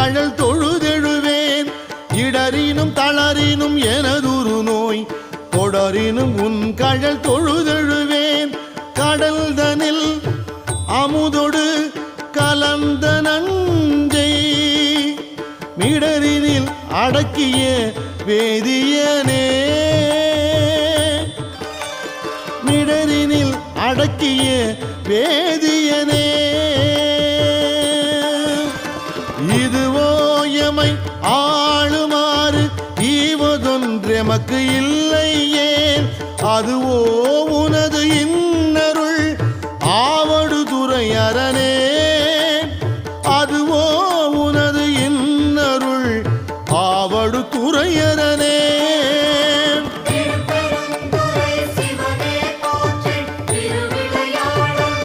கழல் தொழுதெழுவேன். இடரினும் தளரினும் எனதுரு நோய் தொடரினும் உன் கழல் தொழுதெழுவேன். கடல்தனில் அமுதொடு கலந்த நஞ்சை மிடரினில் அடக்கிய வேதியனே. மிடரினில் அடக்கிய வேதியனே. இதுவோ எமை ஆளுமாறு ஈவதொன்றெமக்கு இல்லையே. அதுவோ உனது இன்னருள் ஆவடு துறை அரணே.